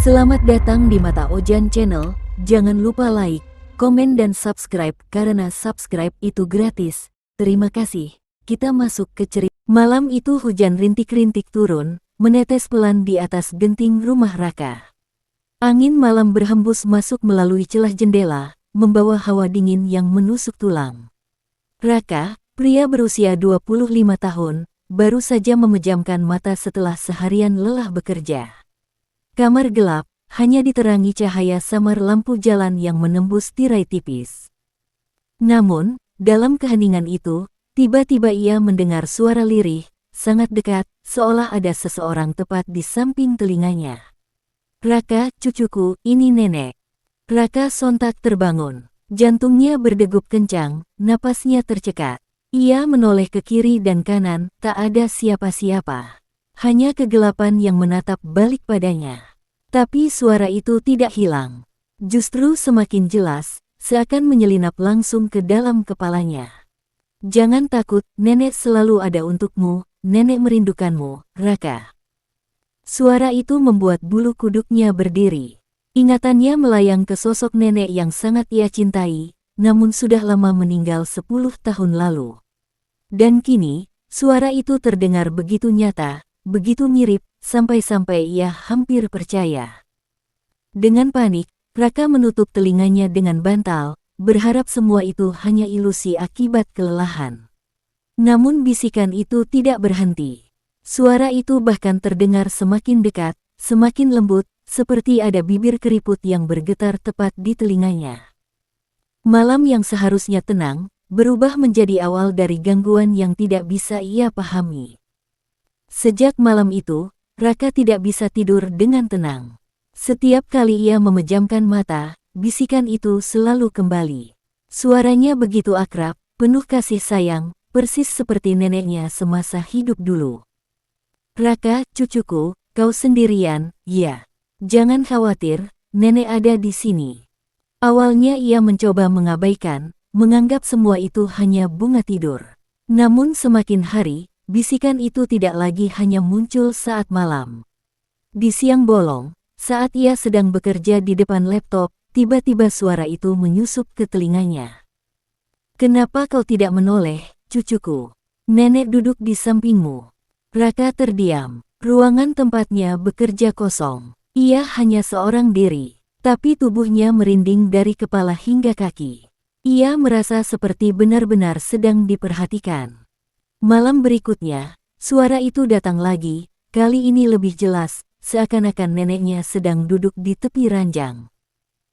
Selamat datang di Mata Ojan Channel, jangan lupa like, komen dan subscribe karena subscribe itu gratis. Terima kasih. Kita masuk ke cerita. Malam itu hujan rintik-rintik turun, menetes pelan di atas genting rumah Raka. Angin malam berhembus masuk melalui celah jendela, membawa hawa dingin yang menusuk tulang. Raka, pria berusia 25 tahun, baru saja memejamkan mata setelah seharian lelah bekerja. Kamar gelap, hanya diterangi cahaya samar lampu jalan yang menembus tirai tipis. Namun, dalam keheningan itu, tiba-tiba ia mendengar suara lirih, sangat dekat, seolah ada seseorang tepat di samping telinganya. "Raka, cucuku, ini nenek." Raka sontak terbangun. Jantungnya berdegup kencang, napasnya tercekat. Ia menoleh ke kiri dan kanan, tak ada siapa-siapa. Hanya kegelapan yang menatap balik padanya. Tapi suara itu tidak hilang. Justru semakin jelas, seakan menyelinap langsung ke dalam kepalanya. "Jangan takut, nenek selalu ada untukmu, nenek merindukanmu, Raka." Suara itu membuat bulu kuduknya berdiri. Ingatannya melayang ke sosok nenek yang sangat ia cintai, namun sudah lama meninggal 10 tahun lalu. Dan kini, suara itu terdengar begitu nyata, begitu mirip, sampai-sampai ia hampir percaya. Dengan panik, Raka menutup telinganya dengan bantal, berharap semua itu hanya ilusi akibat kelelahan. Namun bisikan itu tidak berhenti. Suara itu bahkan terdengar semakin dekat, semakin lembut, seperti ada bibir keriput yang bergetar tepat di telinganya. Malam yang seharusnya tenang, berubah menjadi awal dari gangguan yang tidak bisa ia pahami. Sejak malam itu, Raka tidak bisa tidur dengan tenang. Setiap kali ia memejamkan mata, bisikan itu selalu kembali. Suaranya begitu akrab, penuh kasih sayang, persis seperti neneknya semasa hidup dulu. "Raka, cucuku, kau sendirian, ya? Jangan khawatir, nenek ada di sini." Awalnya ia mencoba mengabaikan, menganggap semua itu hanya bunga tidur. Namun semakin hari, bisikan itu tidak lagi hanya muncul saat malam. Di siang bolong, saat ia sedang bekerja di depan laptop, tiba-tiba suara itu menyusup ke telinganya. "Kenapa kau tidak menoleh, cucuku? Nenek duduk di sampingmu." Raka terdiam. Ruangan tempatnya bekerja kosong. Ia hanya seorang diri, tapi tubuhnya merinding dari kepala hingga kaki. Ia merasa seperti benar-benar sedang diperhatikan. Malam berikutnya, suara itu datang lagi, kali ini lebih jelas, seakan-akan neneknya sedang duduk di tepi ranjang.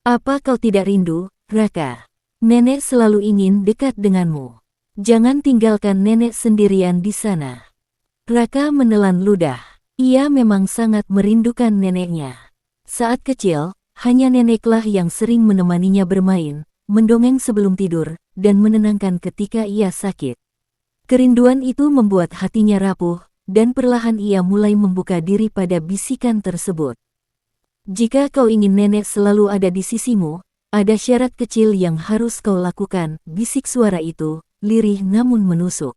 "Apa kau tidak rindu, Raka? Nenek selalu ingin dekat denganmu. Jangan tinggalkan nenek sendirian di sana." Raka menelan ludah. Ia memang sangat merindukan neneknya. Saat kecil, hanya neneklah yang sering menemaninya bermain, mendongeng sebelum tidur, dan menenangkan ketika ia sakit. Kerinduan itu membuat hatinya rapuh, dan perlahan ia mulai membuka diri pada bisikan tersebut. "Jika kau ingin nenek selalu ada di sisimu, ada syarat kecil yang harus kau lakukan," bisik suara itu, lirih namun menusuk.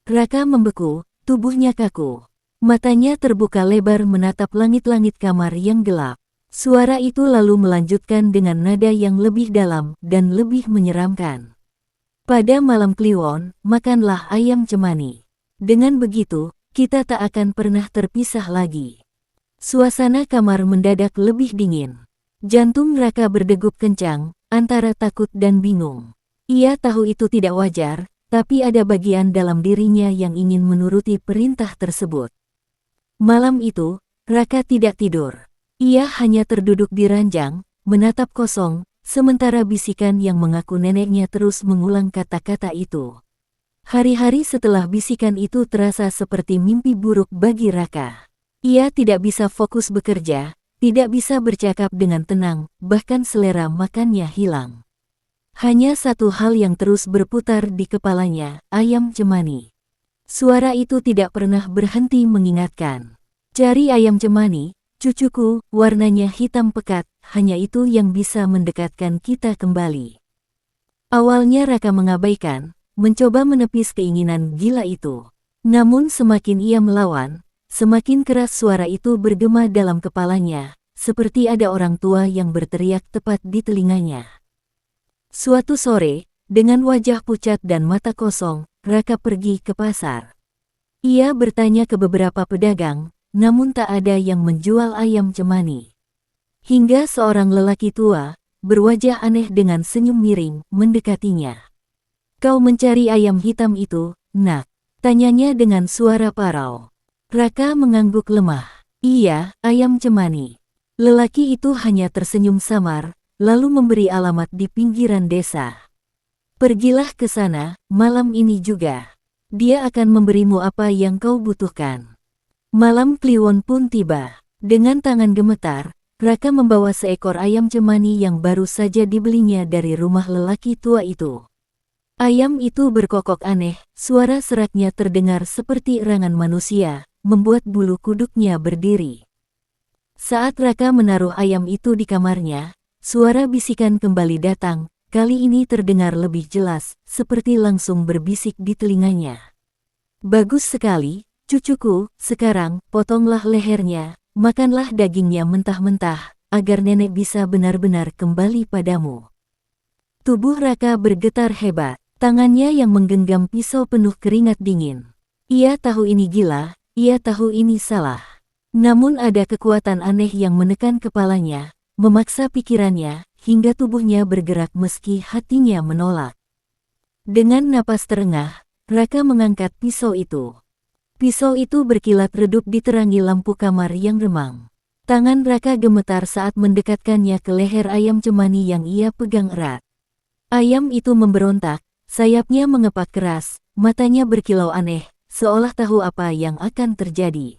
Raka membeku, tubuhnya kaku. Matanya terbuka lebar menatap langit-langit kamar yang gelap. Suara itu lalu melanjutkan dengan nada yang lebih dalam dan lebih menyeramkan. "Pada malam Kliwon, makanlah ayam cemani. Dengan begitu, kita tak akan pernah terpisah lagi." Suasana kamar mendadak lebih dingin. Jantung Raka berdegup kencang, antara takut dan bingung. Ia tahu itu tidak wajar, tapi ada bagian dalam dirinya yang ingin menuruti perintah tersebut. Malam itu, Raka tidak tidur. Ia hanya terduduk di ranjang, menatap kosong, sementara bisikan yang mengaku neneknya terus mengulang kata-kata itu. Hari-hari setelah bisikan itu terasa seperti mimpi buruk bagi Raka. Ia tidak bisa fokus bekerja, tidak bisa bercakap dengan tenang, bahkan selera makannya hilang. Hanya satu hal yang terus berputar di kepalanya, ayam cemani. Suara itu tidak pernah berhenti mengingatkan. "Cari ayam cemani, cucuku, warnanya hitam pekat, hanya itu yang bisa mendekatkan kita kembali." Awalnya Raka mengabaikan, mencoba menepis keinginan gila itu. Namun semakin ia melawan, semakin keras suara itu bergema dalam kepalanya, seperti ada orang tua yang berteriak tepat di telinganya. Suatu sore, dengan wajah pucat dan mata kosong, Raka pergi ke pasar. Ia bertanya ke beberapa pedagang, namun tak ada yang menjual ayam cemani. Hingga seorang lelaki tua, berwajah aneh dengan senyum miring, mendekatinya. "Kau mencari ayam hitam itu, nak?" tanyanya dengan suara parau. Raka mengangguk lemah. "Iya, ayam cemani." Lelaki itu hanya tersenyum samar, lalu memberi alamat di pinggiran desa. "Pergilah ke sana, malam ini juga. Dia akan memberimu apa yang kau butuhkan." Malam Kliwon pun tiba. Dengan tangan gemetar, Raka membawa seekor ayam cemani yang baru saja dibelinya dari rumah lelaki tua itu. Ayam itu berkokok aneh, suara seraknya terdengar seperti erangan manusia, membuat bulu kuduknya berdiri. Saat Raka menaruh ayam itu di kamarnya, suara bisikan kembali datang, kali ini terdengar lebih jelas, seperti langsung berbisik di telinganya. "Bagus sekali, cucuku, sekarang potonglah lehernya, makanlah dagingnya mentah-mentah, agar nenek bisa benar-benar kembali padamu." Tubuh Raka bergetar hebat, tangannya yang menggenggam pisau penuh keringat dingin. Ia tahu ini gila, ia tahu ini salah. Namun ada kekuatan aneh yang menekan kepalanya, memaksa pikirannya, hingga tubuhnya bergerak meski hatinya menolak. Dengan napas terengah, Raka mengangkat pisau itu. Pisau itu berkilat redup diterangi lampu kamar yang remang. Tangan Raka gemetar saat mendekatkannya ke leher ayam cemani yang ia pegang erat. Ayam itu memberontak, sayapnya mengepak keras, matanya berkilau aneh, seolah tahu apa yang akan terjadi.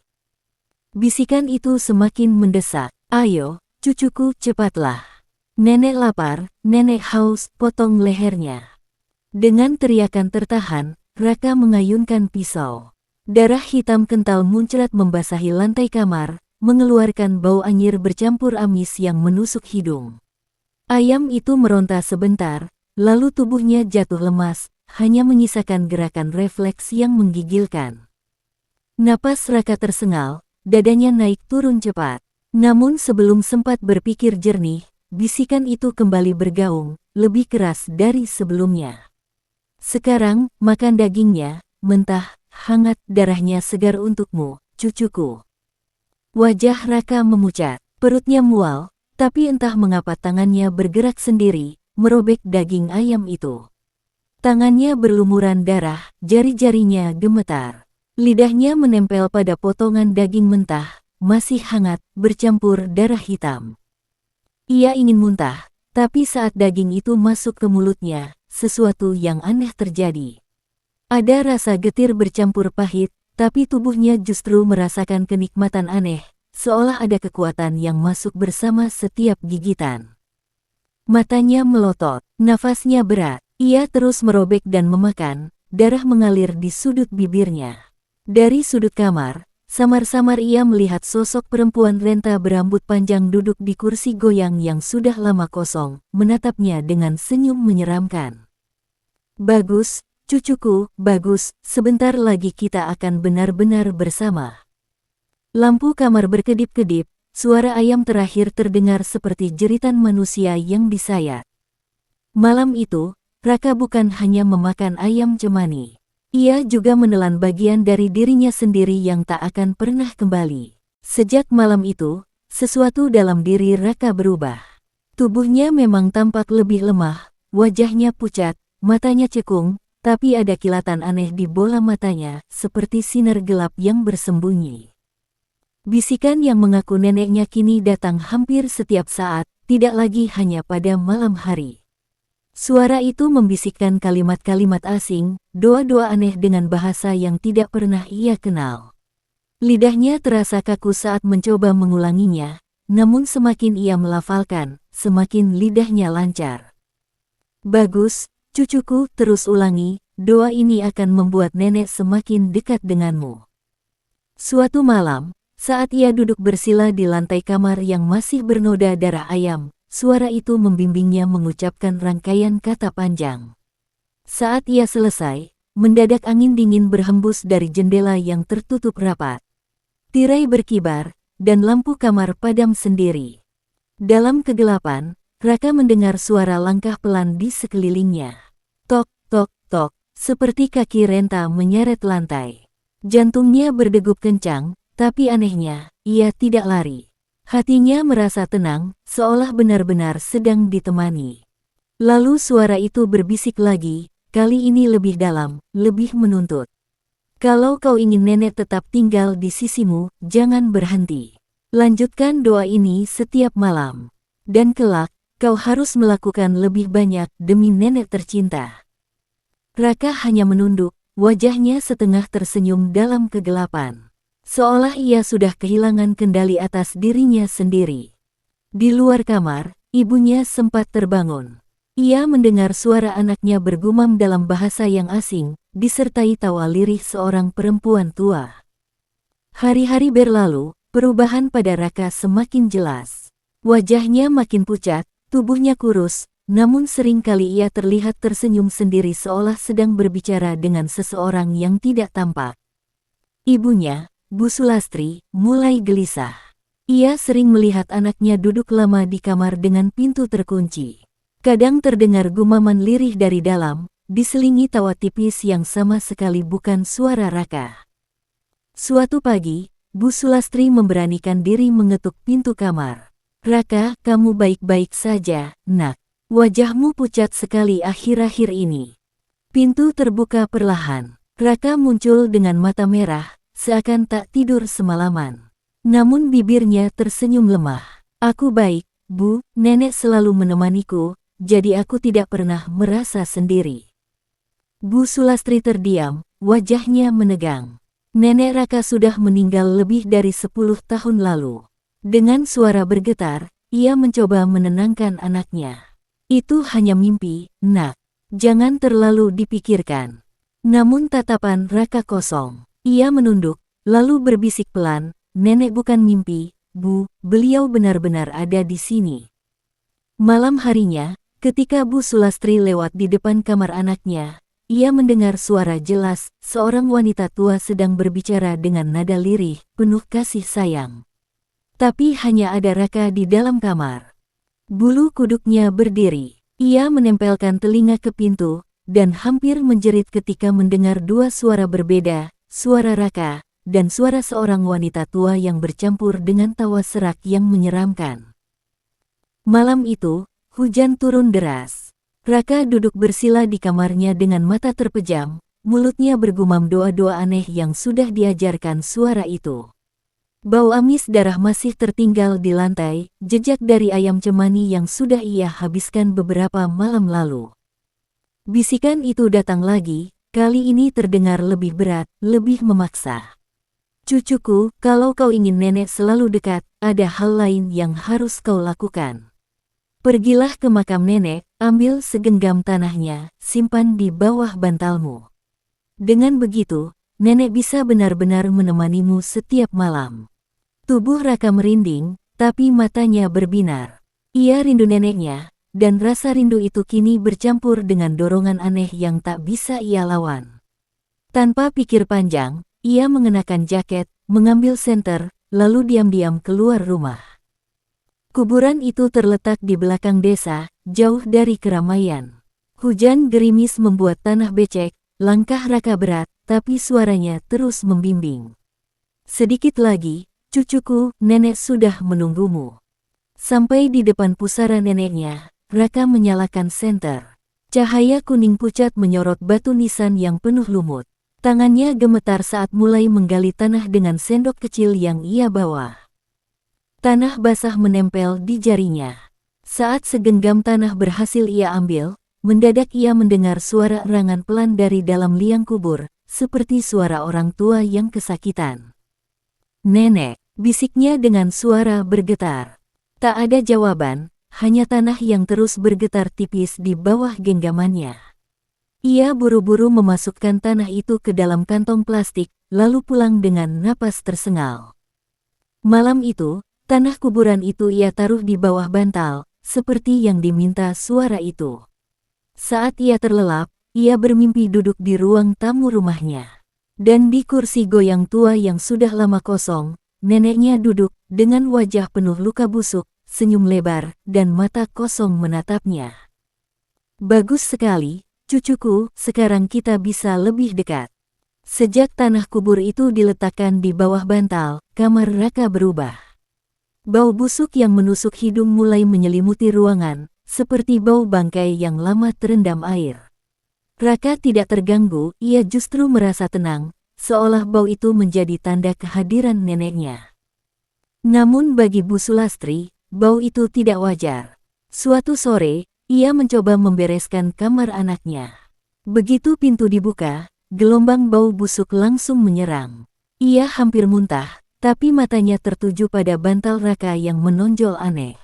Bisikan itu semakin mendesak. "Ayo, cucuku, cepatlah. Nenek lapar, nenek haus, potong lehernya." Dengan teriakan tertahan, Raka mengayunkan pisau. Darah hitam kental muncrat membasahi lantai kamar, mengeluarkan bau anyir bercampur amis yang menusuk hidung. Ayam itu meronta sebentar, lalu tubuhnya jatuh lemas, hanya menyisakan gerakan refleks yang menggigilkan. Napas Raka tersengal, dadanya naik turun cepat. Namun sebelum sempat berpikir jernih, bisikan itu kembali bergaung, lebih keras dari sebelumnya. "Sekarang, makan dagingnya, mentah, hangat, darahnya segar untukmu, cucuku." Wajah Raka memucat, perutnya mual, tapi entah mengapa tangannya bergerak sendiri, merobek daging ayam itu. Tangannya berlumuran darah, jari-jarinya gemetar. Lidahnya menempel pada potongan daging mentah, masih hangat, bercampur darah hitam. Ia ingin muntah, tapi saat daging itu masuk ke mulutnya, sesuatu yang aneh terjadi. Ada rasa getir bercampur pahit, tapi tubuhnya justru merasakan kenikmatan aneh, seolah ada kekuatan yang masuk bersama setiap gigitan. Matanya melotot, nafasnya berat, ia terus merobek dan memakan, darah mengalir di sudut bibirnya. Dari sudut kamar, samar-samar ia melihat sosok perempuan renta berambut panjang duduk di kursi goyang yang sudah lama kosong, menatapnya dengan senyum menyeramkan. "Bagus, cucuku, bagus, sebentar lagi kita akan benar-benar bersama." Lampu kamar berkedip-kedip, suara ayam terakhir terdengar seperti jeritan manusia yang disayat. Malam itu, Raka bukan hanya memakan ayam cemani. Ia juga menelan bagian dari dirinya sendiri yang tak akan pernah kembali. Sejak malam itu, sesuatu dalam diri Raka berubah. Tubuhnya memang tampak lebih lemah, wajahnya pucat, matanya cekung, tapi ada kilatan aneh di bola matanya, seperti sinar gelap yang bersembunyi. Bisikan yang mengaku neneknya kini datang hampir setiap saat, tidak lagi hanya pada malam hari. Suara itu membisikkan kalimat-kalimat asing, doa-doa aneh dengan bahasa yang tidak pernah ia kenal. Lidahnya terasa kaku saat mencoba mengulanginya, namun semakin ia melafalkan, semakin lidahnya lancar. "Bagus, cucuku, terus ulangi, doa ini akan membuat nenek semakin dekat denganmu." Suatu malam, saat ia duduk bersila di lantai kamar yang masih bernoda darah ayam, suara itu membimbingnya mengucapkan rangkaian kata panjang. Saat ia selesai, mendadak angin dingin berhembus dari jendela yang tertutup rapat. Tirai berkibar, dan lampu kamar padam sendiri. Dalam kegelapan, Raka mendengar suara langkah pelan di sekelilingnya. Tok, tok, tok, seperti kaki renta menyeret lantai. Jantungnya berdegup kencang, tapi anehnya, ia tidak lari. Hatinya merasa tenang, seolah benar-benar sedang ditemani. Lalu suara itu berbisik lagi, kali ini lebih dalam, lebih menuntut. Kalau kau ingin nenek tetap tinggal di sisimu, jangan berhenti. Lanjutkan doa ini setiap malam. Dan kelak, kau harus melakukan lebih banyak demi nenek tercinta. Raka hanya menunduk, wajahnya setengah tersenyum dalam kegelapan. Seolah ia sudah kehilangan kendali atas dirinya sendiri. Di luar kamar, ibunya sempat terbangun. Ia mendengar suara anaknya bergumam dalam bahasa yang asing, disertai tawa lirih seorang perempuan tua. Hari-hari berlalu, perubahan pada Raka semakin jelas. Wajahnya makin pucat, tubuhnya kurus, namun seringkali ia terlihat tersenyum sendiri seolah sedang berbicara dengan seseorang yang tidak tampak. Ibunya, Bu Sulastri, mulai gelisah. Ia sering melihat anaknya duduk lama di kamar dengan pintu terkunci. Kadang terdengar gumaman lirih dari dalam, diselingi tawa tipis yang sama sekali bukan suara Raka. Suatu pagi, Bu Sulastri memberanikan diri mengetuk pintu kamar. "Raka, kamu baik-baik saja, nak? Wajahmu pucat sekali akhir-akhir ini." Pintu terbuka perlahan. Raka muncul dengan mata merah, seakan tak tidur semalaman. Namun bibirnya tersenyum lemah. "Aku baik, Bu, nenek selalu menemaniku, jadi aku tidak pernah merasa sendiri." Bu Sulastri terdiam, wajahnya menegang. Nenek Raka sudah meninggal lebih dari 10 tahun lalu. Dengan suara bergetar, ia mencoba menenangkan anaknya. "Itu hanya mimpi, nak. Jangan terlalu dipikirkan." Namun tatapan Raka kosong. Ia menunduk, lalu berbisik pelan, "Nenek bukan mimpi, Bu, beliau benar-benar ada di sini." Malam harinya, ketika Bu Sulastri lewat di depan kamar anaknya, ia mendengar suara jelas, seorang wanita tua sedang berbicara dengan nada lirih, penuh kasih sayang. Tapi hanya ada Raka di dalam kamar. Bulu kuduknya berdiri. Ia menempelkan telinga ke pintu, dan hampir menjerit ketika mendengar dua suara berbeda, suara Raka, dan suara seorang wanita tua yang bercampur dengan tawa serak yang menyeramkan. Malam itu, hujan turun deras. Raka duduk bersila di kamarnya dengan mata terpejam, mulutnya bergumam doa-doa aneh yang sudah diajarkan suara itu. Bau amis darah masih tertinggal di lantai, jejak dari ayam cemani yang sudah ia habiskan beberapa malam lalu. Bisikan itu datang lagi, kali ini terdengar lebih berat, lebih memaksa. "Cucuku, kalau kau ingin nenek selalu dekat, ada hal lain yang harus kau lakukan. Pergilah ke makam nenek, ambil segenggam tanahnya, simpan di bawah bantalmu. Dengan begitu, nenek bisa benar-benar menemanimu setiap malam." Tubuh Raka merinding, tapi matanya berbinar. Ia rindu neneknya, dan rasa rindu itu kini bercampur dengan dorongan aneh yang tak bisa ia lawan. Tanpa pikir panjang, ia mengenakan jaket, mengambil senter, lalu diam-diam keluar rumah. Kuburan itu terletak di belakang desa, jauh dari keramaian. Hujan gerimis membuat tanah becek, langkah Raka berat, tapi suaranya terus membimbing. "Sedikit lagi, cucuku, nenek sudah menunggumu." Sampai di depan pusara neneknya, Raka menyalakan senter. Cahaya kuning pucat menyorot batu nisan yang penuh lumut. Tangannya gemetar saat mulai menggali tanah dengan sendok kecil yang ia bawa. Tanah basah menempel di jarinya. Saat segenggam tanah berhasil ia ambil, mendadak ia mendengar suara erangan pelan dari dalam liang kubur, seperti suara orang tua yang kesakitan. "Nenek," bisiknya dengan suara bergetar. Tak ada jawaban, hanya tanah yang terus bergetar tipis di bawah genggamannya. Ia buru-buru memasukkan tanah itu ke dalam kantong plastik, lalu pulang dengan napas tersengal. Malam itu, tanah kuburan itu ia taruh di bawah bantal, seperti yang diminta suara itu. Saat ia terlelap, ia bermimpi duduk di ruang tamu rumahnya. Dan di kursi goyang tua yang sudah lama kosong, neneknya duduk, dengan wajah penuh luka busuk, senyum lebar, dan mata kosong menatapnya. Bagus sekali, cucuku, sekarang kita bisa lebih dekat. Sejak tanah kubur itu diletakkan di bawah bantal, kamar Raka berubah. Bau busuk yang menusuk hidung mulai menyelimuti ruangan, seperti bau bangkai yang lama terendam air. Raka tidak terganggu, ia justru merasa tenang, seolah bau itu menjadi tanda kehadiran neneknya. Namun bagi Bu Sulastri, bau itu tidak wajar. Suatu sore, ia mencoba membereskan kamar anaknya. Begitu pintu dibuka, gelombang bau busuk langsung menyerang. Ia hampir muntah, tapi matanya tertuju pada bantal Raka yang menonjol aneh.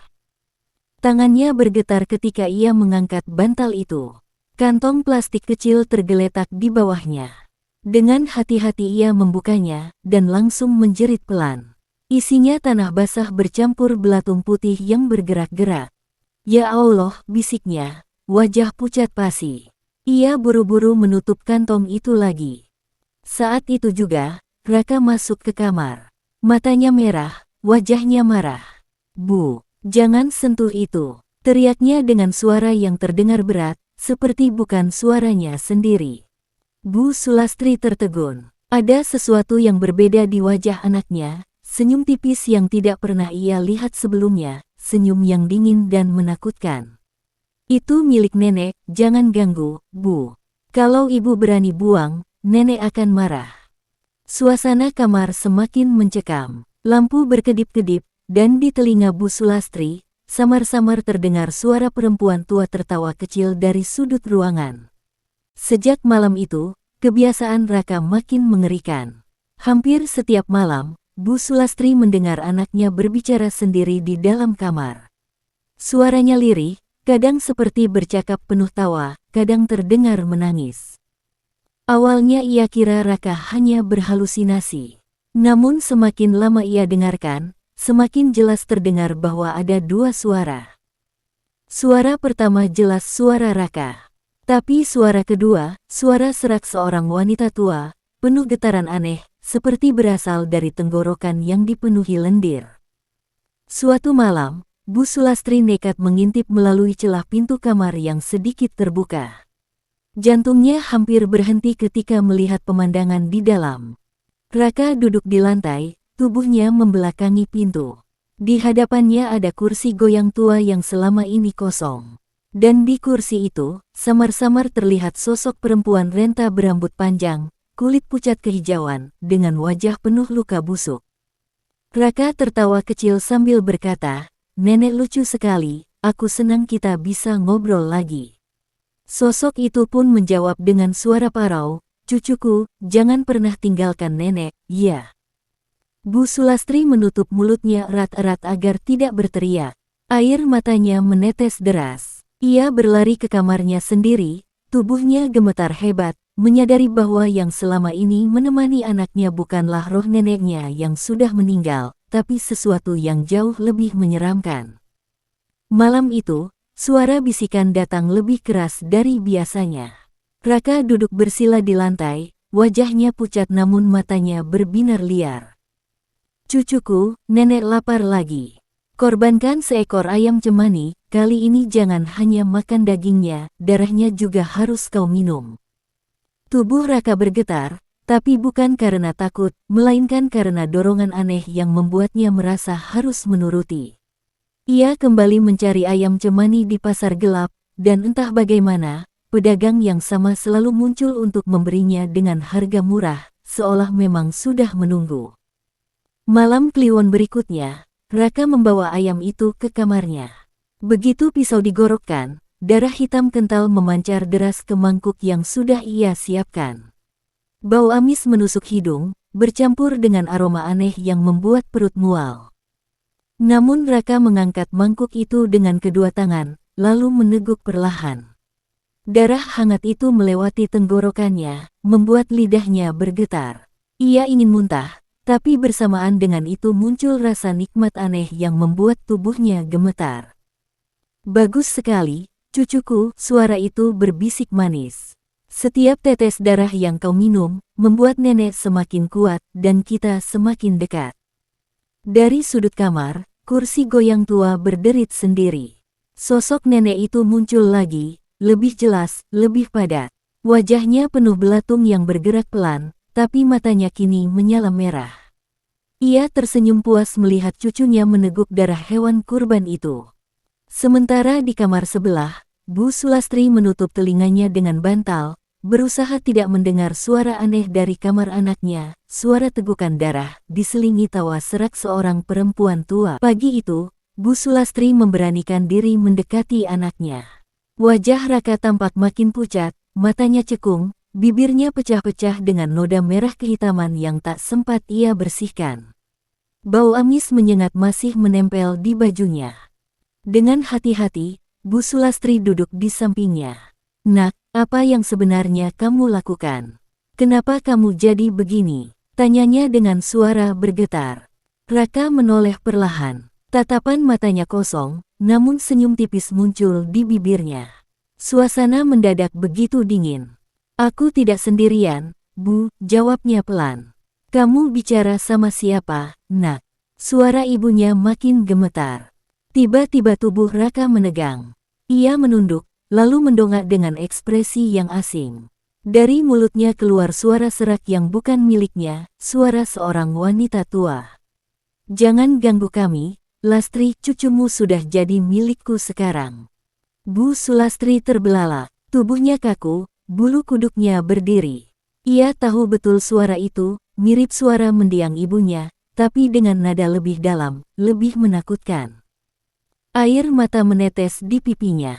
Tangannya bergetar ketika ia mengangkat bantal itu. Kantong plastik kecil tergeletak di bawahnya. Dengan hati-hati ia membukanya, dan langsung menjerit pelan. Isinya tanah basah bercampur belatung putih yang bergerak-gerak. Ya Allah, bisiknya, wajah pucat pasi. Ia buru-buru menutup kantong itu lagi. Saat itu juga, Raka masuk ke kamar. Matanya merah, wajahnya marah. Bu, jangan sentuh itu, teriaknya dengan suara yang terdengar berat, seperti bukan suaranya sendiri. Bu Sulastri tertegun. Ada sesuatu yang berbeda di wajah anaknya, senyum tipis yang tidak pernah ia lihat sebelumnya, senyum yang dingin dan menakutkan. Itu milik nenek, jangan ganggu, Bu. Kalau ibu berani buang, nenek akan marah. Suasana kamar semakin mencekam. Lampu berkedip-kedip, dan di telinga Bu Sulastri, samar-samar terdengar suara perempuan tua tertawa kecil dari sudut ruangan. Sejak malam itu, kebiasaan Raka makin mengerikan. Hampir setiap malam, Bu Sulastri mendengar anaknya berbicara sendiri di dalam kamar. Suaranya lirih, kadang seperti bercakap penuh tawa, kadang terdengar menangis. Awalnya ia kira Raka hanya berhalusinasi. Namun semakin lama ia dengarkan, semakin jelas terdengar bahwa ada dua suara. Suara pertama jelas suara Raka. Tapi suara kedua, suara serak seorang wanita tua, penuh getaran aneh, seperti berasal dari tenggorokan yang dipenuhi lendir. Suatu malam, Bu Sulastri nekat mengintip melalui celah pintu kamar yang sedikit terbuka. Jantungnya hampir berhenti ketika melihat pemandangan di dalam. Raka duduk di lantai, tubuhnya membelakangi pintu. Di hadapannya ada kursi goyang tua yang selama ini kosong. Dan di kursi itu, samar-samar terlihat sosok perempuan renta berambut panjang, kulit pucat kehijauan, dengan wajah penuh luka busuk. Raka tertawa kecil sambil berkata, "Nenek lucu sekali, aku senang kita bisa ngobrol lagi." Sosok itu pun menjawab dengan suara parau, "Cucuku, jangan pernah tinggalkan nenek, ya." Bu Sulastri menutup mulutnya erat-erat agar tidak berteriak. Air matanya menetes deras. Ia berlari ke kamarnya sendiri, tubuhnya gemetar hebat, menyadari bahwa yang selama ini menemani anaknya bukanlah roh neneknya yang sudah meninggal, tapi sesuatu yang jauh lebih menyeramkan. Malam itu, suara bisikan datang lebih keras dari biasanya. Raka duduk bersila di lantai, wajahnya pucat namun matanya berbinar liar. "Cucuku, nenek lapar lagi. Korbankan seekor ayam cemani, kali ini jangan hanya makan dagingnya, darahnya juga harus kau minum." Tubuh Raka bergetar, tapi bukan karena takut, melainkan karena dorongan aneh yang membuatnya merasa harus menuruti. Ia kembali mencari ayam cemani di pasar gelap, dan entah bagaimana, pedagang yang sama selalu muncul untuk memberinya dengan harga murah, seolah memang sudah menunggu. Malam kliwon berikutnya, Raka membawa ayam itu ke kamarnya. Begitu pisau digorokkan, darah hitam kental memancar deras ke mangkuk yang sudah ia siapkan. Bau amis menusuk hidung, bercampur dengan aroma aneh yang membuat perut mual. Namun Raka mengangkat mangkuk itu dengan kedua tangan, lalu meneguk perlahan. Darah hangat itu melewati tenggorokannya, membuat lidahnya bergetar. Ia ingin muntah, tapi bersamaan dengan itu muncul rasa nikmat aneh yang membuat tubuhnya gemetar. "Bagus sekali, cucuku," suara itu berbisik manis. "Setiap tetes darah yang kau minum, membuat nenek semakin kuat dan kita semakin dekat." Dari sudut kamar, kursi goyang tua berderit sendiri. Sosok nenek itu muncul lagi, lebih jelas, lebih padat. Wajahnya penuh belatung yang bergerak pelan, tapi matanya kini menyala merah. Ia tersenyum puas melihat cucunya meneguk darah hewan kurban itu. Sementara di kamar sebelah, Bu Sulastri menutup telinganya dengan bantal, berusaha tidak mendengar suara aneh dari kamar anaknya, suara tegukan darah, diselingi tawa serak seorang perempuan tua. Pagi itu, Bu Sulastri memberanikan diri mendekati anaknya. Wajah Raka tampak makin pucat, matanya cekung, bibirnya pecah-pecah dengan noda merah kehitaman yang tak sempat ia bersihkan. Bau amis menyengat masih menempel di bajunya. Dengan hati-hati, Bu Sulastri duduk di sampingnya. "Nak, apa yang sebenarnya kamu lakukan? Kenapa kamu jadi begini?" tanyanya dengan suara bergetar. Raka menoleh perlahan. Tatapan matanya kosong, namun senyum tipis muncul di bibirnya. Suasana mendadak begitu dingin. "Aku tidak sendirian, Bu," jawabnya pelan. "Kamu bicara sama siapa, Nak?" Suara ibunya makin gemetar. Tiba-tiba tubuh Raka menegang. Ia menunduk, lalu mendongak dengan ekspresi yang asing. Dari mulutnya keluar suara serak yang bukan miliknya, suara seorang wanita tua. "Jangan ganggu kami, Lastri, cucumu sudah jadi milikku sekarang." Bu Sulastri terbelalak, tubuhnya kaku, bulu kuduknya berdiri. Ia tahu betul suara itu, mirip suara mendiang ibunya, tapi dengan nada lebih dalam, lebih menakutkan. Air mata menetes di pipinya.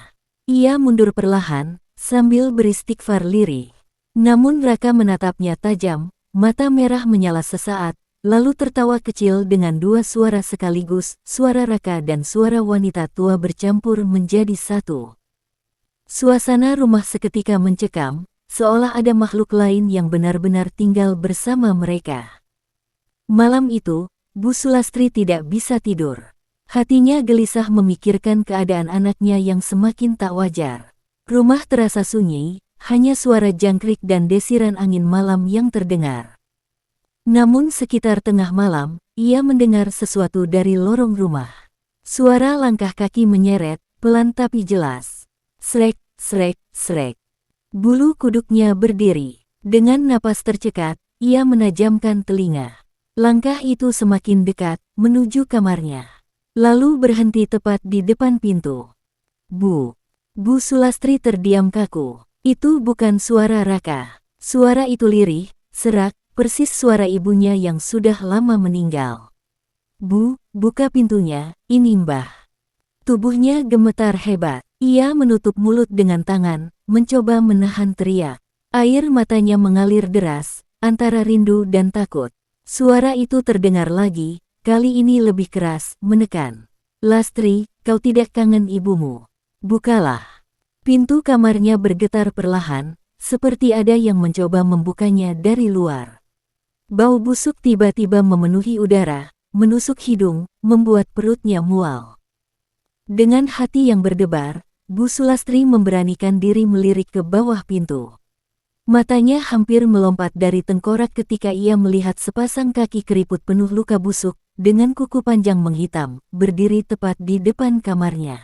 Ia mundur perlahan, sambil beristighfar lirih. Namun Raka menatapnya tajam, mata merah menyala sesaat, lalu tertawa kecil dengan dua suara sekaligus, suara Raka dan suara wanita tua bercampur menjadi satu. Suasana rumah seketika mencekam, seolah ada makhluk lain yang benar-benar tinggal bersama mereka. Malam itu, Bu Sulastri tidak bisa tidur. Hatinya gelisah memikirkan keadaan anaknya yang semakin tak wajar. Rumah terasa sunyi, hanya suara jangkrik dan desiran angin malam yang terdengar. Namun sekitar tengah malam, ia mendengar sesuatu dari lorong rumah. Suara langkah kaki menyeret, pelan tapi jelas. Srek, srek, srek. Bulu kuduknya berdiri. Dengan napas tercekat, ia menajamkan telinga. Langkah itu semakin dekat, menuju kamarnya. Lalu berhenti tepat di depan pintu. Bu Sulastri terdiam kaku. Itu bukan suara Raka. Suara itu lirih, serak, persis suara ibunya yang sudah lama meninggal. "Bu, buka pintunya, ini Mbah." Tubuhnya gemetar hebat. Ia menutup mulut dengan tangan, mencoba menahan teriak. Air matanya mengalir deras, antara rindu dan takut. Suara itu terdengar lagi, kali ini lebih keras, menekan. "Lastri, kau tidak kangen ibumu? Bukalah." Pintu kamarnya bergetar perlahan, seperti ada yang mencoba membukanya dari luar. Bau busuk tiba-tiba memenuhi udara, menusuk hidung, membuat perutnya mual. Dengan hati yang berdebar, Bu Sulastri memberanikan diri melirik ke bawah pintu. Matanya hampir melompat dari tengkorak ketika ia melihat sepasang kaki keriput penuh luka busuk, dengan kuku panjang menghitam, berdiri tepat di depan kamarnya.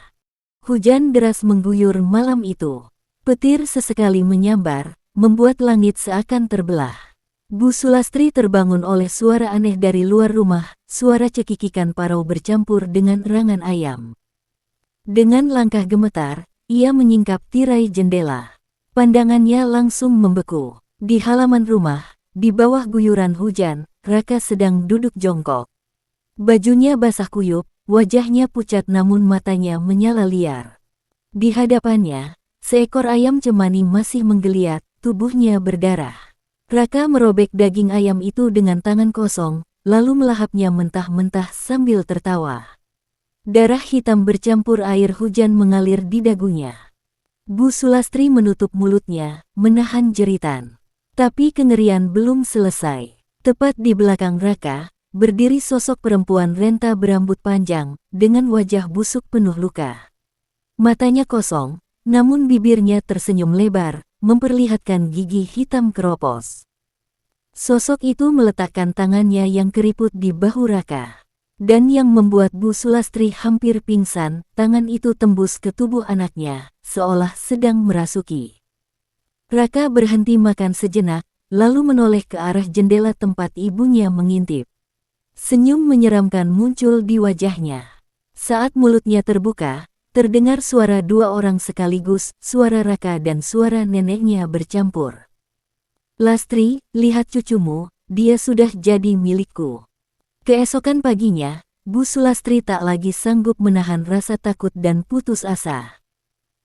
Hujan deras mengguyur malam itu. Petir sesekali menyambar, membuat langit seakan terbelah. Bu Sulastri terbangun oleh suara aneh dari luar rumah, suara cekikikan parau bercampur dengan erangan ayam. Dengan langkah gemetar, ia menyingkap tirai jendela. Pandangannya langsung membeku. Di halaman rumah, di bawah guyuran hujan, Raka sedang duduk jongkok. Bajunya basah kuyup, wajahnya pucat namun matanya menyala liar. Di hadapannya, seekor ayam cemani masih menggeliat, tubuhnya berdarah. Raka merobek daging ayam itu dengan tangan kosong, lalu melahapnya mentah-mentah sambil tertawa. Darah hitam bercampur air hujan mengalir di dagunya. Bu Sulastri menutup mulutnya, menahan jeritan. Tapi kengerian belum selesai. Tepat di belakang Raka, berdiri sosok perempuan renta berambut panjang, dengan wajah busuk penuh luka. Matanya kosong, namun bibirnya tersenyum lebar, memperlihatkan gigi hitam keropos. Sosok itu meletakkan tangannya yang keriput di bahu Raka. Dan yang membuat Bu Sulastri hampir pingsan, tangan itu tembus ke tubuh anaknya, seolah sedang merasuki. Raka berhenti makan sejenak, lalu menoleh ke arah jendela tempat ibunya mengintip. Senyum menyeramkan muncul di wajahnya. Saat mulutnya terbuka, terdengar suara dua orang sekaligus, suara Raka dan suara neneknya bercampur. "Lastri, lihat cucumu, dia sudah jadi milikku." Keesokan paginya, Bu Sulastri tak lagi sanggup menahan rasa takut dan putus asa.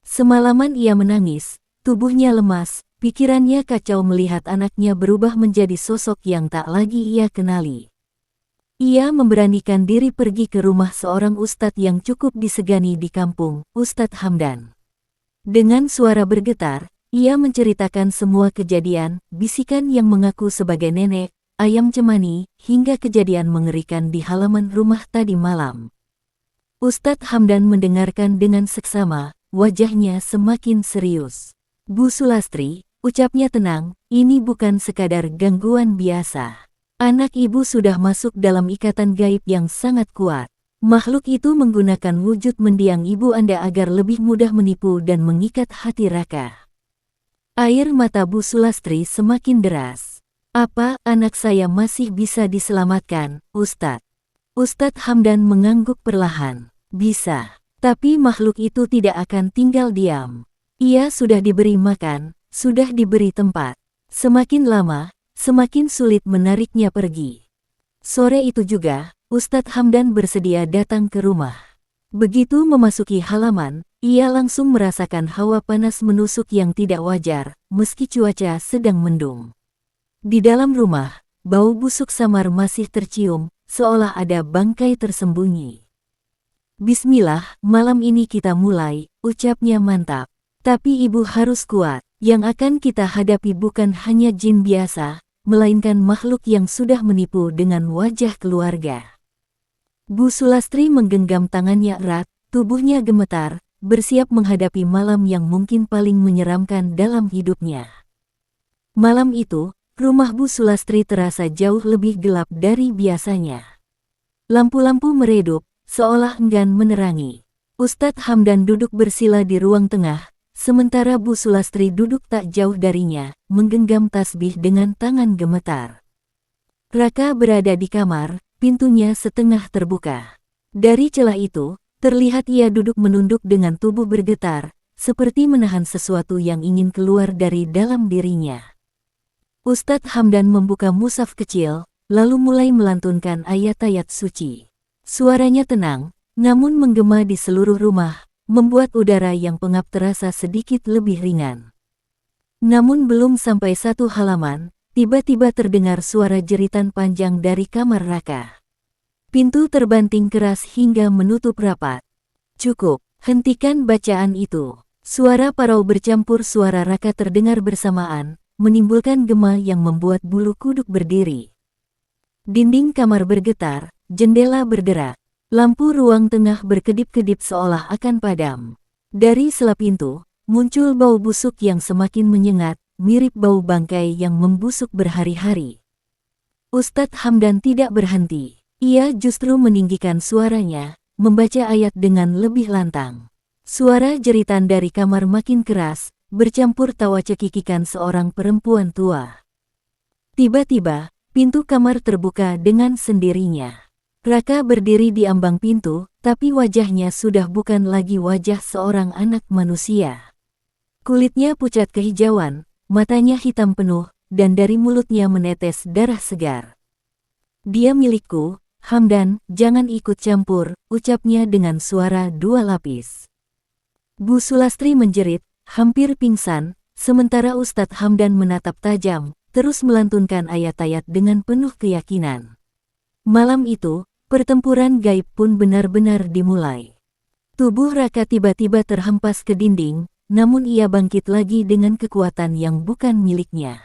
Semalaman ia menangis, tubuhnya lemas, pikirannya kacau melihat anaknya berubah menjadi sosok yang tak lagi ia kenali. Ia memberanikan diri pergi ke rumah seorang ustadz yang cukup disegani di kampung, Ustadz Hamdan. Dengan suara bergetar, ia menceritakan semua kejadian, bisikan yang mengaku sebagai nenek, ayam cemani, hingga kejadian mengerikan di halaman rumah tadi malam. Ustadz Hamdan mendengarkan dengan seksama, wajahnya semakin serius. "Bu Sulastri," ucapnya tenang, "ini bukan sekadar gangguan biasa. Anak ibu sudah masuk dalam ikatan gaib yang sangat kuat. Makhluk itu menggunakan wujud mendiang ibu Anda agar lebih mudah menipu dan mengikat hati Raka." Air mata Bu Sulastri semakin deras. "Apa anak saya masih bisa diselamatkan, Ustadz?" Ustadz Hamdan mengangguk perlahan. "Bisa, tapi makhluk itu tidak akan tinggal diam. Ia sudah diberi makan, sudah diberi tempat. Semakin lama, semakin sulit menariknya pergi." Sore itu juga, Ustadz Hamdan bersedia datang ke rumah. Begitu memasuki halaman, ia langsung merasakan hawa panas menusuk yang tidak wajar, meski cuaca sedang mendung. Di dalam rumah, bau busuk samar masih tercium, seolah ada bangkai tersembunyi. "Bismillah, malam ini kita mulai," ucapnya mantap. "Tapi ibu harus kuat, yang akan kita hadapi bukan hanya jin biasa, melainkan makhluk yang sudah menipu dengan wajah keluarga." Bu Sulastri menggenggam tangannya erat, tubuhnya gemetar, bersiap menghadapi malam yang mungkin paling menyeramkan dalam hidupnya. Malam itu, rumah Bu Sulastri terasa jauh lebih gelap dari biasanya. Lampu-lampu meredup, seolah enggan menerangi. Ustadz Hamdan duduk bersila di ruang tengah, sementara Bu Sulastri duduk tak jauh darinya, menggenggam tasbih dengan tangan gemetar. Raka berada di kamar, pintunya setengah terbuka. Dari celah itu, terlihat ia duduk menunduk dengan tubuh bergetar, seperti menahan sesuatu yang ingin keluar dari dalam dirinya. Ustadz Hamdan membuka mushaf kecil, lalu mulai melantunkan ayat-ayat suci. Suaranya tenang, namun menggema di seluruh rumah, membuat udara yang pengap terasa sedikit lebih ringan. Namun belum sampai satu halaman, tiba-tiba terdengar suara jeritan panjang dari kamar Raka. Pintu terbanting keras hingga menutup rapat. "Cukup, hentikan bacaan itu." Suara parau bercampur suara Raka terdengar bersamaan, menimbulkan gema yang membuat bulu kuduk berdiri. Dinding kamar bergetar, jendela bergerak, lampu ruang tengah berkedip-kedip seolah akan padam. Dari sela pintu, muncul bau busuk yang semakin menyengat, mirip bau bangkai yang membusuk berhari-hari. Ustadz Hamdan tidak berhenti. Ia justru meninggikan suaranya, membaca ayat dengan lebih lantang. Suara jeritan dari kamar makin keras, bercampur tawa cekikikan seorang perempuan tua. Tiba-tiba, pintu kamar terbuka dengan sendirinya. Raka berdiri di ambang pintu, tapi wajahnya sudah bukan lagi wajah seorang anak manusia. Kulitnya pucat kehijauan, matanya hitam penuh, dan dari mulutnya menetes darah segar. "Dia milikku, Hamdan, jangan ikut campur," ucapnya dengan suara dua lapis. Bu Sulastri menjerit, hampir pingsan, sementara Ustadz Hamdan menatap tajam, terus melantunkan ayat-ayat dengan penuh keyakinan. Malam itu, pertempuran gaib pun benar-benar dimulai. Tubuh Raka tiba-tiba terhempas ke dinding, namun ia bangkit lagi dengan kekuatan yang bukan miliknya.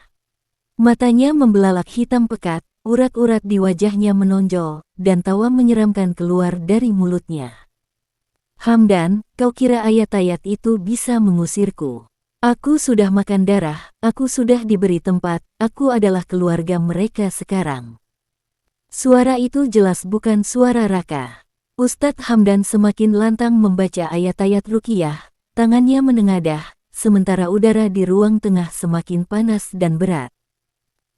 Matanya membelalak hitam pekat, urat-urat di wajahnya menonjol, dan tawa menyeramkan keluar dari mulutnya. "Hamdan, kau kira ayat-ayat itu bisa mengusirku? Aku sudah makan darah, aku sudah diberi tempat, aku adalah keluarga mereka sekarang." Suara itu jelas bukan suara Raka. Ustadz Hamdan semakin lantang membaca ayat-ayat ruqyah, tangannya menengadah, sementara udara di ruang tengah semakin panas dan berat.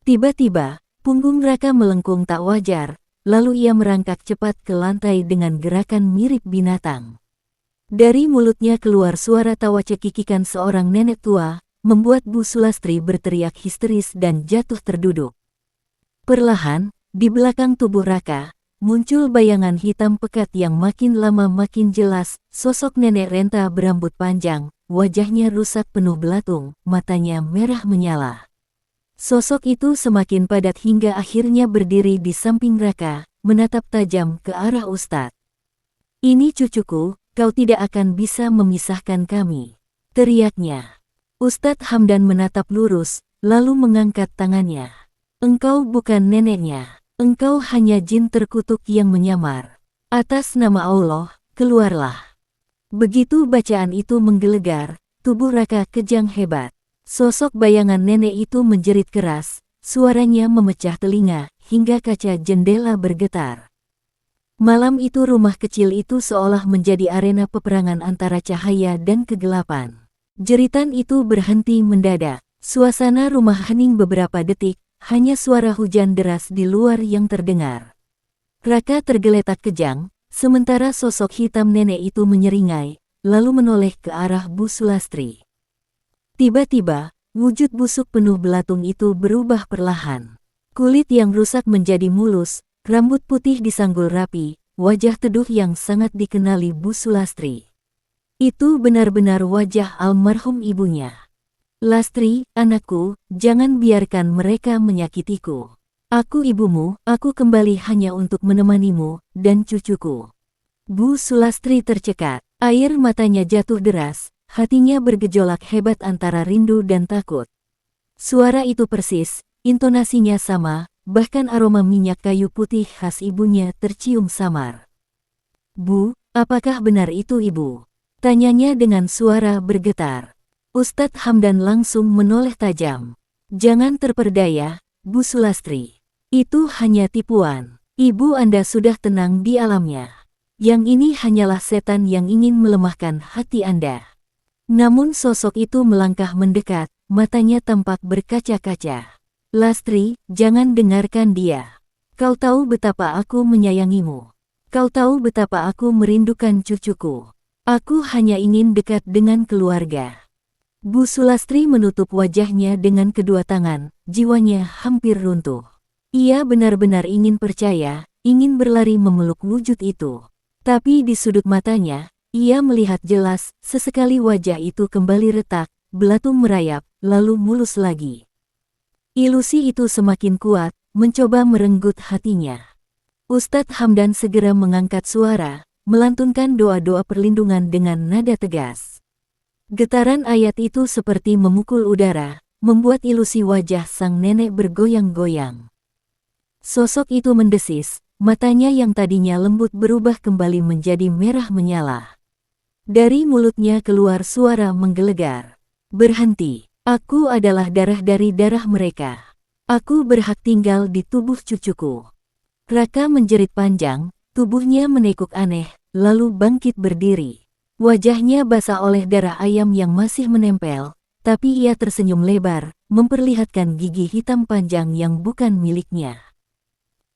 Tiba-tiba, punggung Raka melengkung tak wajar, lalu ia merangkak cepat ke lantai dengan gerakan mirip binatang. Dari mulutnya keluar suara tawa cekikikan seorang nenek tua, membuat Bu Sulastri berteriak histeris dan jatuh terduduk. Perlahan, di belakang tubuh Raka, muncul bayangan hitam pekat yang makin lama makin jelas, sosok nenek renta berambut panjang, wajahnya rusak penuh belatung, matanya merah menyala. Sosok itu semakin padat hingga akhirnya berdiri di samping Raka, menatap tajam ke arah Ustadz. "Ini cucuku, kau tidak akan bisa memisahkan kami," teriaknya. Ustadz Hamdan menatap lurus, lalu mengangkat tangannya. "Engkau bukan neneknya. Engkau hanya jin terkutuk yang menyamar. Atas nama Allah, keluarlah." Begitu bacaan itu menggelegar, tubuh Raka kejang hebat. Sosok bayangan nenek itu menjerit keras, suaranya memecah telinga, hingga kaca jendela bergetar. Malam itu rumah kecil itu seolah menjadi arena peperangan antara cahaya dan kegelapan. Jeritan itu berhenti mendadak, suasana rumah hening beberapa detik, hanya suara hujan deras di luar yang terdengar. Raka tergeletak kejang, sementara sosok hitam nenek itu menyeringai, lalu menoleh ke arah Bu Sulastri. Tiba-tiba, wujud busuk penuh belatung itu berubah perlahan. Kulit yang rusak menjadi mulus, rambut putih disanggul rapi, wajah teduh yang sangat dikenali Bu Sulastri. Itu benar-benar wajah almarhum ibunya. "Lastri, anakku, jangan biarkan mereka menyakitiku. Aku ibumu, aku kembali hanya untuk menemanimu, dan cucuku." Bu Sulastri tercekat, air matanya jatuh deras, hatinya bergejolak hebat antara rindu dan takut. Suara itu persis, intonasinya sama, bahkan aroma minyak kayu putih khas ibunya tercium samar. "Bu, apakah benar itu ibu?" tanyanya dengan suara bergetar. Ustadz Hamdan langsung menoleh tajam. "Jangan terperdaya, Bu Sulastri. Itu hanya tipuan. Ibu Anda sudah tenang di alamnya. Yang ini hanyalah setan yang ingin melemahkan hati Anda." Namun sosok itu melangkah mendekat, matanya tampak berkaca-kaca. "Lastri, jangan dengarkan dia. Kau tahu betapa aku menyayangimu. Kau tahu betapa aku merindukan cucuku. Aku hanya ingin dekat dengan keluarga." Bu Sulastri menutup wajahnya dengan kedua tangan, jiwanya hampir runtuh. Ia benar-benar ingin percaya, ingin berlari memeluk wujud itu. Tapi di sudut matanya, ia melihat jelas, sesekali wajah itu kembali retak, belatung merayap, lalu mulus lagi. Ilusi itu semakin kuat, mencoba merenggut hatinya. Ustadz Hamdan segera mengangkat suara, melantunkan doa-doa perlindungan dengan nada tegas. Getaran ayat itu seperti memukul udara, membuat ilusi wajah sang nenek bergoyang-goyang. Sosok itu mendesis, matanya yang tadinya lembut berubah kembali menjadi merah menyala. Dari mulutnya keluar suara menggelegar. "Berhenti, aku adalah darah dari darah mereka. Aku berhak tinggal di tubuh cucuku." Raka menjerit panjang, tubuhnya menekuk aneh, lalu bangkit berdiri. Wajahnya basah oleh darah ayam yang masih menempel, tapi ia tersenyum lebar, memperlihatkan gigi hitam panjang yang bukan miliknya.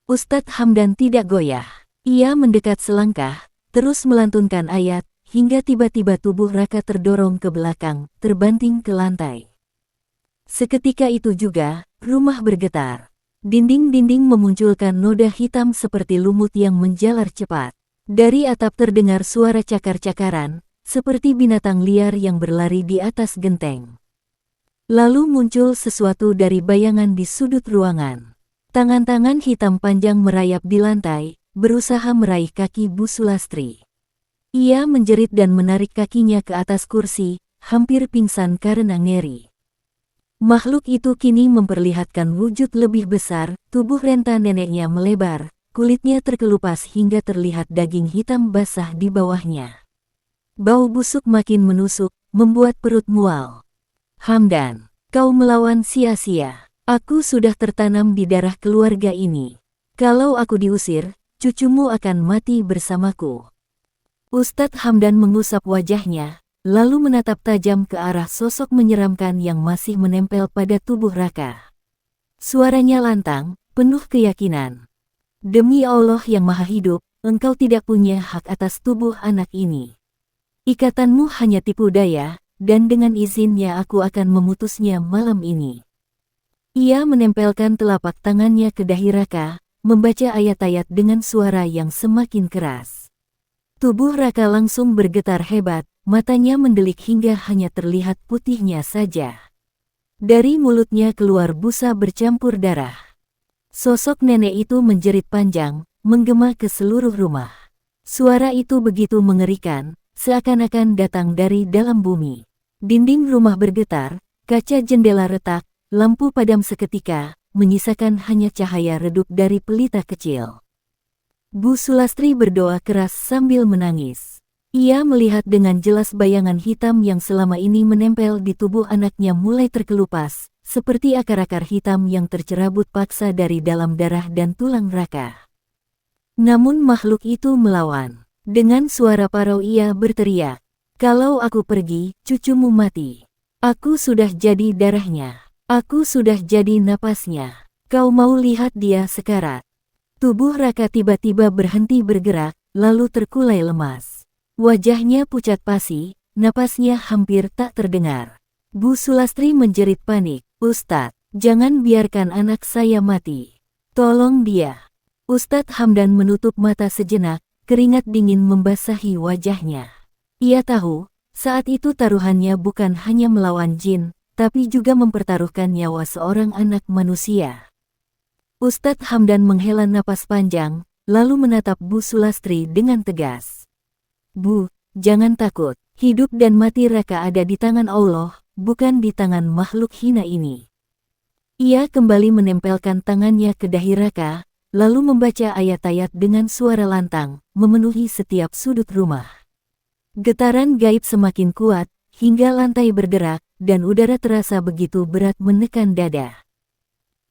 Ustadz Hamdan tidak goyah. Ia mendekat selangkah, terus melantunkan ayat, hingga tiba-tiba tubuh Raka terdorong ke belakang, terbanting ke lantai. Seketika itu juga, rumah bergetar. Dinding-dinding memunculkan noda hitam seperti lumut yang menjalar cepat. Dari atap terdengar suara cakar-cakaran, seperti binatang liar yang berlari di atas genteng. Lalu muncul sesuatu dari bayangan di sudut ruangan. Tangan-tangan hitam panjang merayap di lantai, berusaha meraih kaki Bu Sulastri. Ia menjerit dan menarik kakinya ke atas kursi, hampir pingsan karena ngeri. Makhluk itu kini memperlihatkan wujud lebih besar, tubuh renta neneknya melebar, kulitnya terkelupas hingga terlihat daging hitam basah di bawahnya. Bau busuk makin menusuk, membuat perut mual. "Hamdan, kau melawan sia-sia. Aku sudah tertanam di darah keluarga ini. Kalau aku diusir, cucumu akan mati bersamaku. Ustadz Hamdan mengusap wajahnya, lalu menatap tajam ke arah sosok menyeramkan yang masih menempel pada tubuh Raka. Suaranya lantang, penuh keyakinan. Demi Allah yang Maha Hidup, engkau tidak punya hak atas tubuh anak ini. Ikatanmu hanya tipu daya, dan dengan izinnya aku akan memutusnya malam ini. Ia menempelkan telapak tangannya ke dahi Raka, membaca ayat-ayat dengan suara yang semakin keras. Tubuh Raka langsung bergetar hebat, matanya mendelik hingga hanya terlihat putihnya saja. Dari mulutnya keluar busa bercampur darah. Sosok nenek itu menjerit panjang, menggema ke seluruh rumah. Suara itu begitu mengerikan, seakan-akan datang dari dalam bumi. Dinding rumah bergetar, kaca jendela retak, lampu padam seketika, menyisakan hanya cahaya redup dari pelita kecil. Bu Sulastri berdoa keras sambil menangis. Ia melihat dengan jelas bayangan hitam yang selama ini menempel di tubuh anaknya mulai terkelupas, seperti akar-akar hitam yang tercerabut paksa dari dalam darah dan tulang Raka. Namun makhluk itu melawan. Dengan suara parau ia berteriak, "Kalau aku pergi, cucumu mati. Aku sudah jadi darahnya. Aku sudah jadi napasnya. Kau mau lihat dia sekarat?" Tubuh Raka tiba-tiba berhenti bergerak, lalu terkulai lemas. Wajahnya pucat pasi, napasnya hampir tak terdengar. Bu Sulastri menjerit panik, "Ustadz, jangan biarkan anak saya mati. Tolong dia." Ustadz Hamdan menutup mata sejenak, keringat dingin membasahi wajahnya. Ia tahu, saat itu taruhannya bukan hanya melawan jin, tapi juga mempertaruhkan nyawa seorang anak manusia. Ustadz Hamdan menghela napas panjang, lalu menatap Bu Sulastri dengan tegas. "Bu, jangan takut. Hidup dan mati Raka ada di tangan Allah, bukan di tangan makhluk hina ini." Ia kembali menempelkan tangannya ke dahi Raka, lalu membaca ayat-ayat dengan suara lantang, memenuhi setiap sudut rumah. Getaran gaib semakin kuat, hingga lantai berderak, dan udara terasa begitu berat menekan dada.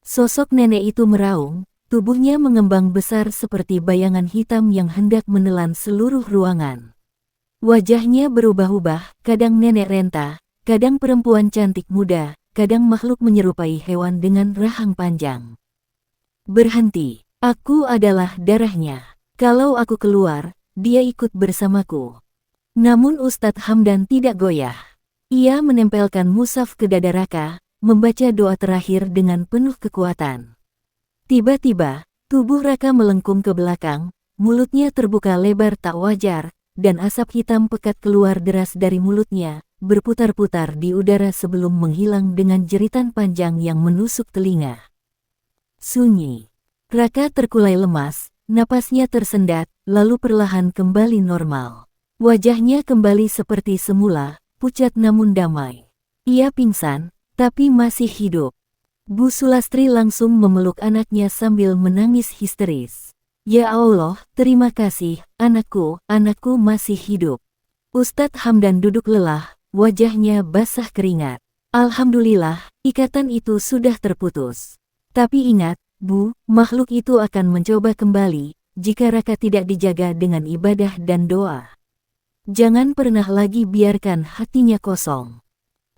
Sosok nenek itu meraung, tubuhnya mengembang besar seperti bayangan hitam yang hendak menelan seluruh ruangan. Wajahnya berubah-ubah, kadang nenek renta, kadang perempuan cantik muda, kadang makhluk menyerupai hewan dengan rahang panjang. "Berhenti, aku adalah darahnya. Kalau aku keluar, dia ikut bersamaku." Namun Ustadz Hamdan tidak goyah. Ia menempelkan mushaf ke dada Raka, membaca doa terakhir dengan penuh kekuatan. Tiba-tiba, tubuh Raka melengkung ke belakang, mulutnya terbuka lebar tak wajar, dan asap hitam pekat keluar deras dari mulutnya, berputar-putar di udara sebelum menghilang dengan jeritan panjang yang menusuk telinga. Sunyi. Raka terkulai lemas, napasnya tersendat, lalu perlahan kembali normal. Wajahnya kembali seperti semula, pucat namun damai. Ia pingsan, tapi masih hidup. Bu Sulastri langsung memeluk anaknya sambil menangis histeris. "Ya Allah, terima kasih, anakku masih hidup." Ustadz Hamdan duduk lelah, wajahnya basah keringat. "Alhamdulillah, ikatan itu sudah terputus. Tapi ingat, Bu, makhluk itu akan mencoba kembali, jika Raka tidak dijaga dengan ibadah dan doa. Jangan pernah lagi biarkan hatinya kosong."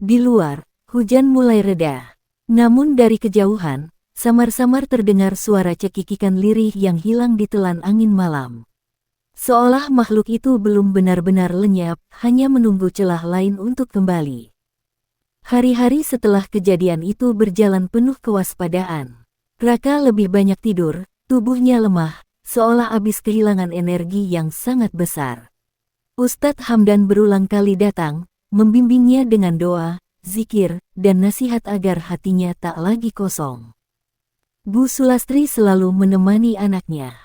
Di luar, hujan mulai reda. Namun dari kejauhan, samar-samar terdengar suara cekikikan lirih yang hilang ditelan angin malam. Seolah makhluk itu belum benar-benar lenyap, hanya menunggu celah lain untuk kembali. Hari-hari setelah kejadian itu berjalan penuh kewaspadaan. Raka lebih banyak tidur, tubuhnya lemah, seolah habis kehilangan energi yang sangat besar. Ustadz Hamdan berulang kali datang, membimbingnya dengan doa, zikir, dan nasihat agar hatinya tak lagi kosong. Bu Sulastri selalu menemani anaknya.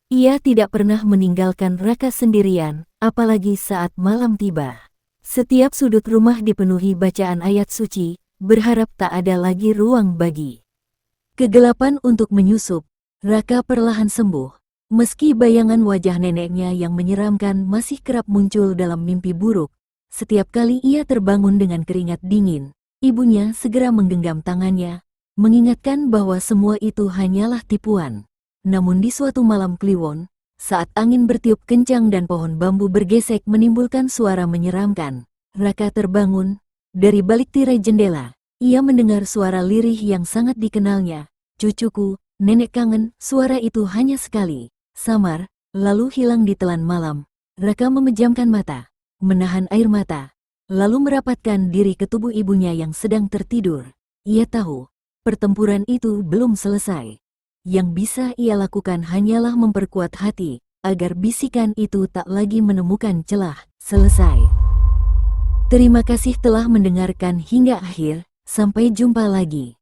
Ia tidak pernah meninggalkan Raka sendirian, apalagi saat malam tiba. Setiap sudut rumah dipenuhi bacaan ayat suci, berharap tak ada lagi ruang bagi kegelapan untuk menyusup. Raka perlahan sembuh. Meski bayangan wajah neneknya yang menyeramkan masih kerap muncul dalam mimpi buruk, setiap kali ia terbangun dengan keringat dingin, ibunya segera menggenggam tangannya, mengingatkan bahwa semua itu hanyalah tipuan. Namun di suatu malam kliwon, saat angin bertiup kencang dan pohon bambu bergesek menimbulkan suara menyeramkan, Raka terbangun. Dari balik tirai jendela, ia mendengar suara lirih yang sangat dikenalnya. "Cucuku, nenek kangen." Suara itu hanya sekali, samar, lalu hilang di telan malam. Raka memejamkan mata, menahan air mata, lalu merapatkan diri ke tubuh ibunya yang sedang tertidur. Ia tahu, pertempuran itu belum selesai. Yang bisa ia lakukan hanyalah memperkuat hati, agar bisikan itu tak lagi menemukan celah. Selesai. Terima kasih telah mendengarkan hingga akhir, sampai jumpa lagi.